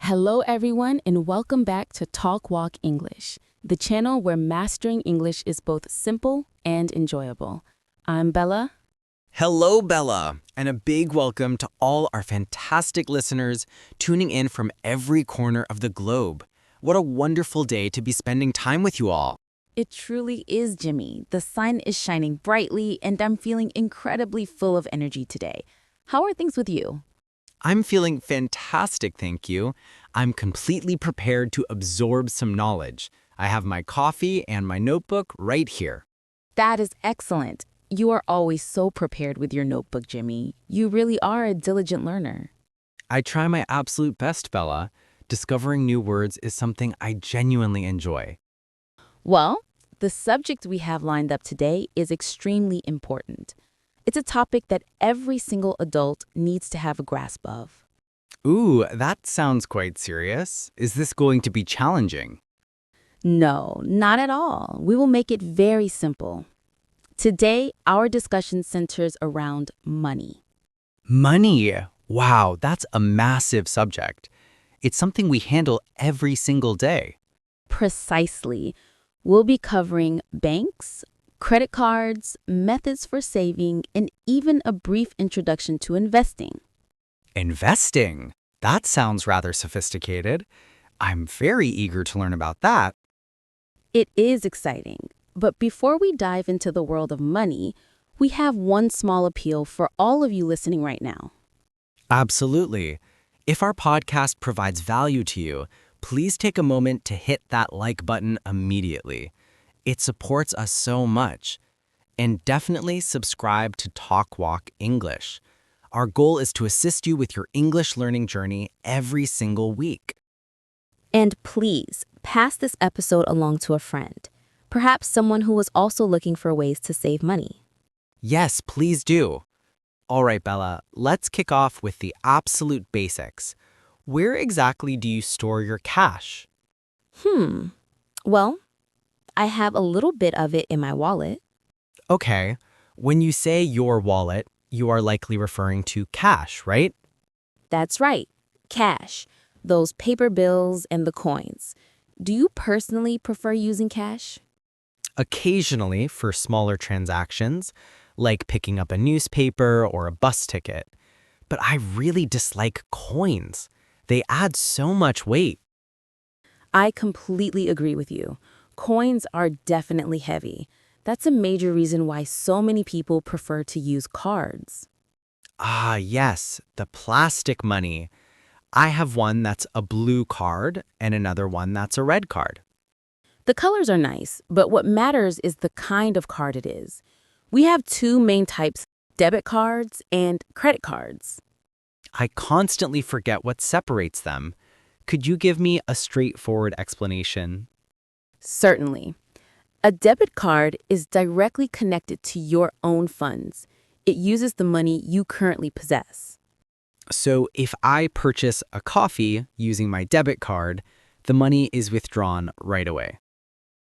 Hello, everyone, and welcome back to Talk Walk English, the channel where mastering English is both simple and enjoyable. I'm Bella. Hello, Bella, and a big welcome to all our fantastic listeners tuning in from every corner of the globe. What a wonderful day to be spending time with you all. It truly is, Jimmy. The sun is shining brightly, and I'm feeling incredibly full of energy today. How are things with you? I'm feeling fantastic, thank you. I'm completely prepared to absorb some knowledge. I have my coffee and my notebook right here. That is excellent. You are always so prepared with your notebook, Jimmy. You really are a diligent learner. I try my absolute best, Bella. Discovering new words is something I genuinely enjoy. Well, the subject we have lined up today is extremely important. It's a topic that every single adult needs to have a grasp of. Ooh, that sounds quite serious. Is this going to be challenging? No, not at all. We will make it very simple. Today, our discussion centers around money. Money. Wow, that's a massive subject. It's something we handle every single day. Precisely. We'll be covering banks, credit cards, methods for saving, and even a brief introduction to investing. Investing. That sounds rather sophisticated. I'm very eager to learn about that. It is exciting, but before we dive into the world of money, we have one small appeal for all of you listening right now. Absolutely. If our podcast provides value to you, please take a moment to hit that like button immediately. It supports us so much. And definitely subscribe to Talk Walk English. Our goal is to assist you with your English learning journey every single week. And please, pass this episode along to a friend, perhaps someone who is also looking for ways to save money. Yes, please do. All right, Bella, let's kick off with the absolute basics. Where exactly do you store your cash? Well, I have a little bit of it in my wallet. Okay, when you say your wallet, you are likely referring to cash, right? That's right, cash, those paper bills and the coins. Do you personally prefer using cash? Occasionally for smaller transactions, like picking up a newspaper or a bus ticket. But I really dislike coins. They add so much weight. I completely agree with you. Coins are definitely heavy. That's a major reason why so many people prefer to use cards. Ah, yes, the plastic money. I have one that's a blue card and another one that's a red card. The colors are nice, but what matters is the kind of card it is. We have two main types, debit cards and credit cards. I constantly forget what separates them. Could you give me a straightforward explanation? Certainly. A debit card is directly connected to your own funds. It uses the money you currently possess. So if I purchase a coffee using my debit card, the money is withdrawn right away.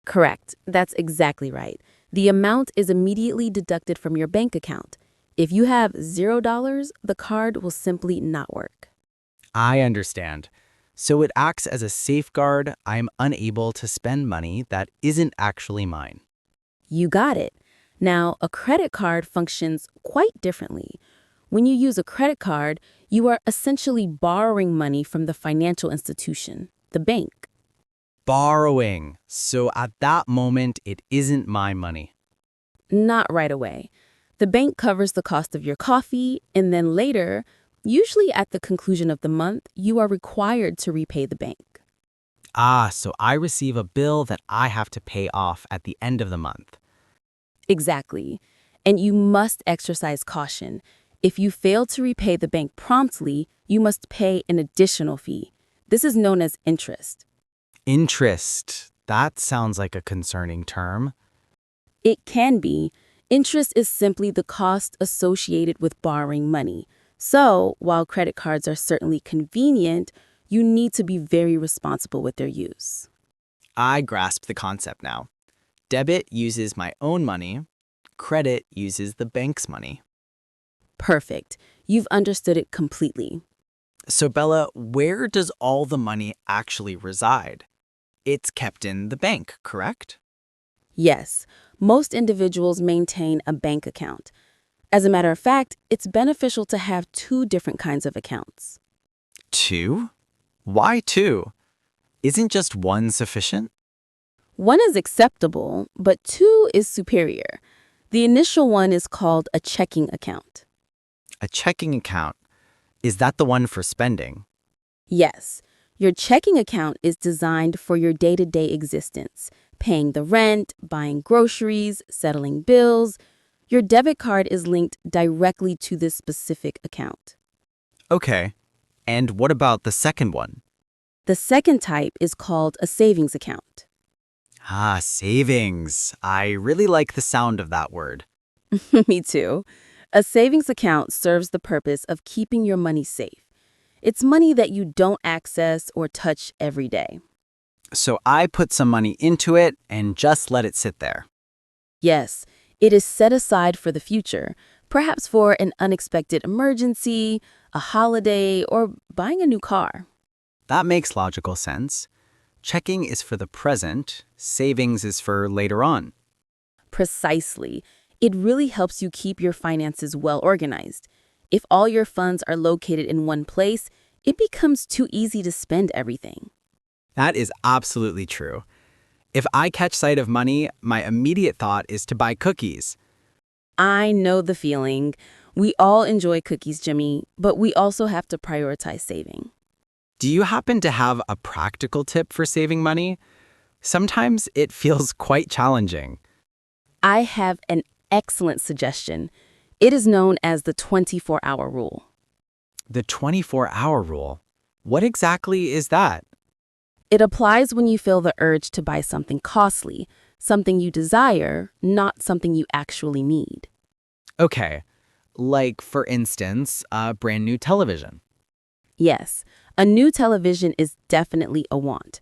Correct. That's exactly right. The amount is immediately deducted from your bank account. If you have $0, the card will simply not work. I understand. So it acts as a safeguard. I'm unable to spend money that isn't actually mine. You got it. Now, a credit card functions quite differently. When you use a credit card, you are essentially borrowing money from the financial institution, the bank. Borrowing. So at that moment, it isn't my money. Not right away. The bank covers the cost of your coffee, and then later, usually at the conclusion of the month, you are required to repay the bank. Ah, so I receive a bill that I have to pay off at the end of the month. Exactly. And you must exercise caution. If you fail to repay the bank promptly, you must pay an additional fee. This is known as interest. Interest. That sounds like a concerning term. It can be. Interest is simply the cost associated with borrowing money. So, while credit cards are certainly convenient, you need to be very responsible with their use. I grasp the concept now. Debit uses my own money. Credit uses the bank's money. Perfect. You've understood it completely. So, Bella, where does all the money actually reside? It's kept in the bank, correct? Yes, most individuals maintain a bank account. As a matter of fact, it's beneficial to have two different kinds of accounts. Two? Why two? Isn't just one sufficient? One is acceptable, but two is superior. The initial one is called a checking account. A checking account. Is that the one for spending? Yes, your checking account is designed for your day-to-day existence, paying the rent, buying groceries, settling bills. Your debit card is linked directly to this specific account. Okay. And what about the second one? The second type is called a savings account. Ah, savings. I really like the sound of that word. Me too. A savings account serves the purpose of keeping your money safe. It's money that you don't access or touch every day. So I put some money into it and just let it sit there. Yes, it is set aside for the future, perhaps for an unexpected emergency, a holiday, or buying a new car. That makes logical sense. Checking is for the present, savings is for later on. Precisely. It really helps you keep your finances well organized. If all your funds are located in one place, it becomes too easy to spend everything. That is absolutely true. If I catch sight of money, my immediate thought is to buy cookies. I know the feeling. We all enjoy cookies, Jimmy, but we also have to prioritize saving. Do you happen to have a practical tip for saving money? Sometimes it feels quite challenging. I have an excellent suggestion. It is known as the 24-hour rule. The 24-hour rule. What exactly is that? It applies when you feel the urge to buy something costly, something you desire, not something you actually need. Okay, like for instance, a brand new television. Yes, a new television is definitely a want.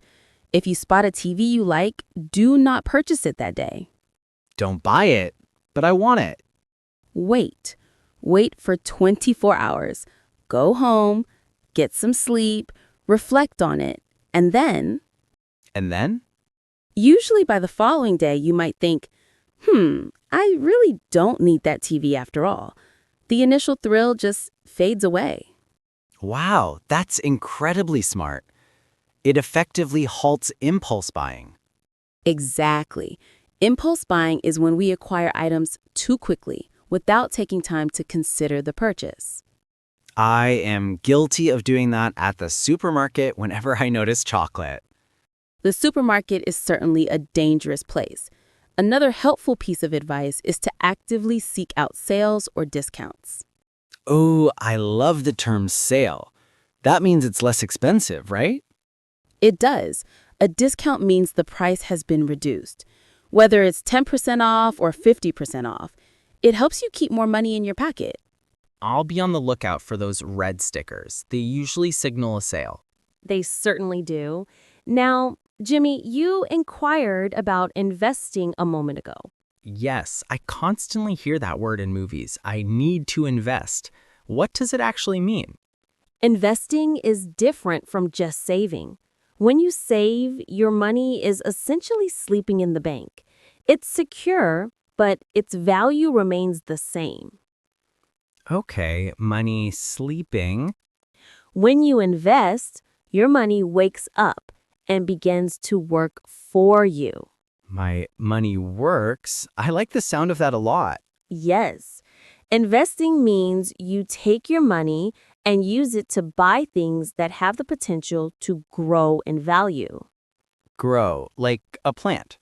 If you spot a TV you like, do not purchase it that day. Don't buy it, but I want it. Wait. Wait for 24 hours. Go home, get some sleep, reflect on it, and then, And then? usually by the following day, you might think, I really don't need that TV after all. The initial thrill just fades away. Wow, that's incredibly smart. It effectively halts impulse buying. Exactly. Impulse buying is when we acquire items too quickly without taking time to consider the purchase. I am guilty of doing that at the supermarket whenever I notice chocolate. The supermarket is certainly a dangerous place. Another helpful piece of advice is to actively seek out sales or discounts. Oh, I love the term sale. That means it's less expensive, right? It does. A discount means the price has been reduced. Whether it's 10% off or 50% off, it helps you keep more money in your pocket. I'll be on the lookout for those red stickers. They usually signal a sale. They certainly do. Now, Jimmy, you inquired about investing a moment ago. Yes, I constantly hear that word in movies. I need to invest. What does it actually mean? Investing is different from just saving. When you save, your money is essentially sleeping in the bank. It's secure, but its value remains the same. Okay, money sleeping. When you invest, your money wakes up and begins to work for you. My money works. I like the sound of that a lot. Yes, investing means you take your money and use it to buy things that have the potential to grow in value. Grow, like a plant.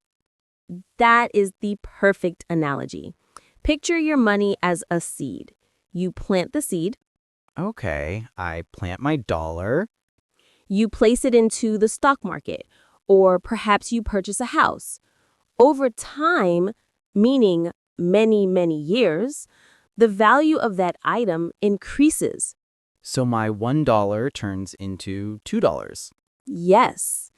That is the perfect analogy. Picture your money as a seed. You plant the seed, Okay, I plant my dollar. you place it into the stock market, or perhaps you purchase a house. Over time, meaning many, many years, the value of that item increases. So my $1 turns into $2. Yes.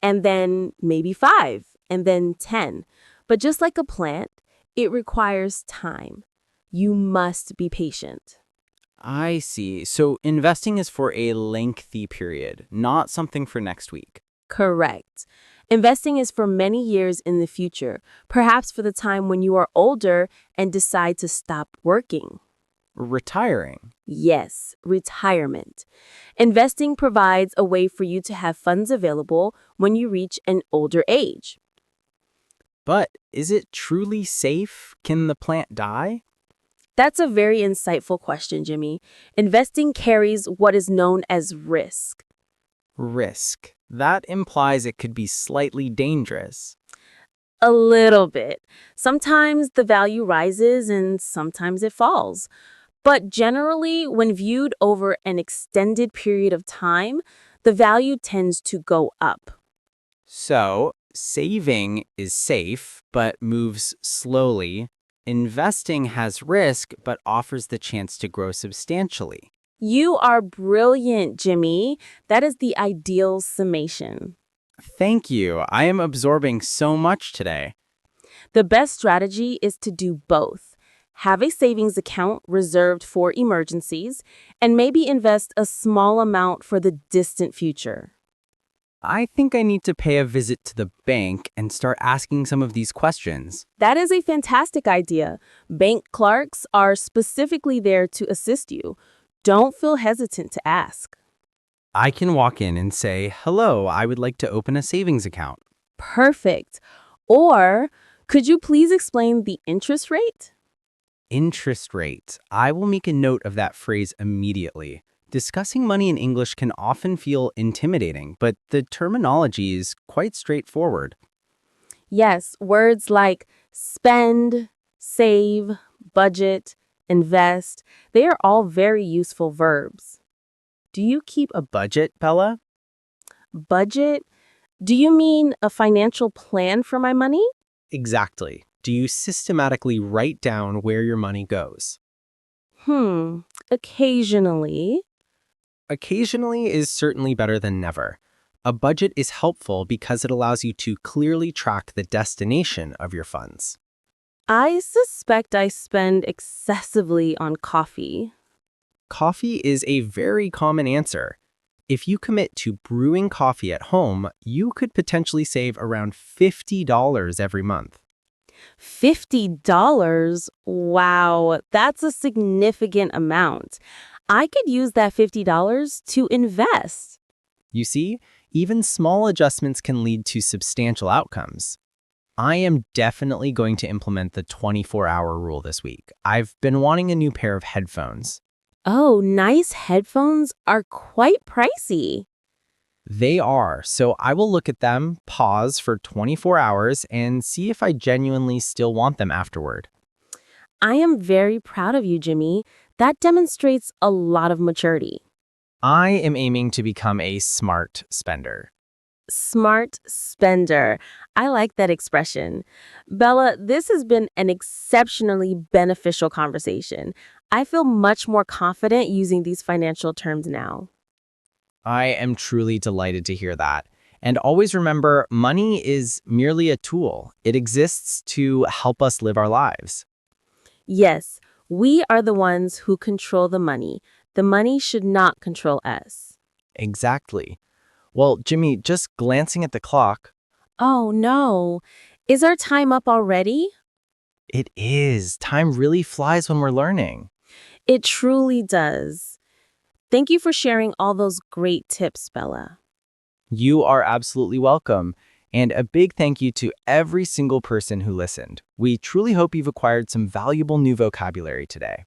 And then maybe 5, and then 10. But just like a plant, it requires time. You must be patient. I see. So investing is for a lengthy period, not something for next week. Correct. Investing is for many years in the future, perhaps for the time when you are older and decide to stop working. Retiring. Yes, retirement. Investing provides a way for you to have funds available when you reach an older age. But is it truly safe? Can the plant die? That's a very insightful question, Jimmy. Investing carries what is known as risk. Risk. That implies it could be slightly dangerous. A little bit. Sometimes the value rises and sometimes it falls. But generally, when viewed over an extended period of time, the value tends to go up. So, saving is safe but moves slowly. Investing has risk but offers the chance to grow substantially. You are brilliant, Jimmy. That is the ideal summation. Thank you. I am absorbing so much today. The best strategy is to do both. Have a savings account reserved for emergencies and maybe invest a small amount for the distant future. I think I need to pay a visit to the bank and start asking some of these questions. That is a fantastic idea. Bank clerks are specifically there to assist you. Don't feel hesitant to ask. I can walk in and say, "Hello, I would like to open a savings account." Perfect. Or could you please explain the interest rate? Interest rate. I will make a note of that phrase immediately. Discussing money in English can often feel intimidating, but the terminology is quite straightforward. Yes, words like spend, save, budget, invest, they are all very useful verbs. Do you keep a budget, Bella? Budget? Do you mean a financial plan for my money? Exactly. Do you systematically write down where your money goes? Occasionally. Occasionally is certainly better than never. A budget is helpful because it allows you to clearly track the destination of your funds. I suspect I spend excessively on coffee. Coffee is a very common answer. If you commit to brewing coffee at home, you could potentially save around $50 every month. $50? Wow, that's a significant amount. I could use that $50 to invest. You see, even small adjustments can lead to substantial outcomes. I am definitely going to implement the 24-hour rule this week. I've been wanting a new pair of headphones. Oh, nice headphones are quite pricey. They are, so I will look at them, pause for 24 hours, and see if I genuinely still want them afterward. I am very proud of you, Jimmy. That demonstrates a lot of maturity. I am aiming to become a smart spender. Smart spender. I like that expression. Bella, this has been an exceptionally beneficial conversation. I feel much more confident using these financial terms now. I am truly delighted to hear that. And always remember, money is merely a tool. It exists to help us live our lives. Yes, we are the ones who control the money. The money should not control us. Exactly. Well, Jimmy, just glancing at the clock, Oh no. Is our time up already? it is. Time really flies when we're learning. It truly does. Thank you for sharing all those great tips, Bella. You are absolutely welcome. And a big thank you to every single person who listened. We truly hope you've acquired some valuable new vocabulary today.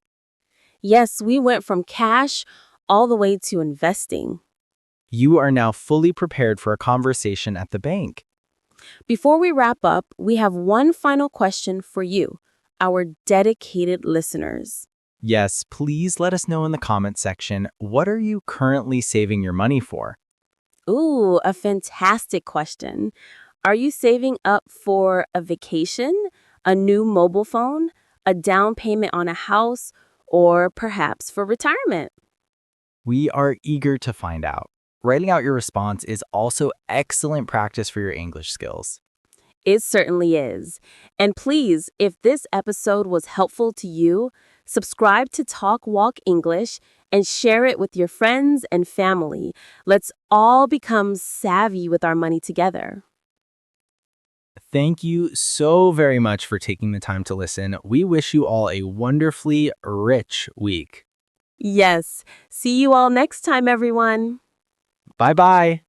Yes, we went from cash all the way to investing. You are now fully prepared for a conversation at the bank. Before we wrap up, we have one final question for you, our dedicated listeners. Yes, please let us know in the comments section, what are you currently saving your money for? Ooh, a fantastic question. Are you saving up for a vacation, a new mobile phone, a down payment on a house, or perhaps for retirement? We are eager to find out. Writing out your response is also excellent practice for your English skills. It certainly is. And please, if this episode was helpful to you, Subscribe to Talk Walk English and share it with your friends and family. Let's all become savvy with our money together. Thank you so very much for taking the time to listen. We wish you all a wonderfully rich week. Yes. See you all next time, everyone. Bye-bye.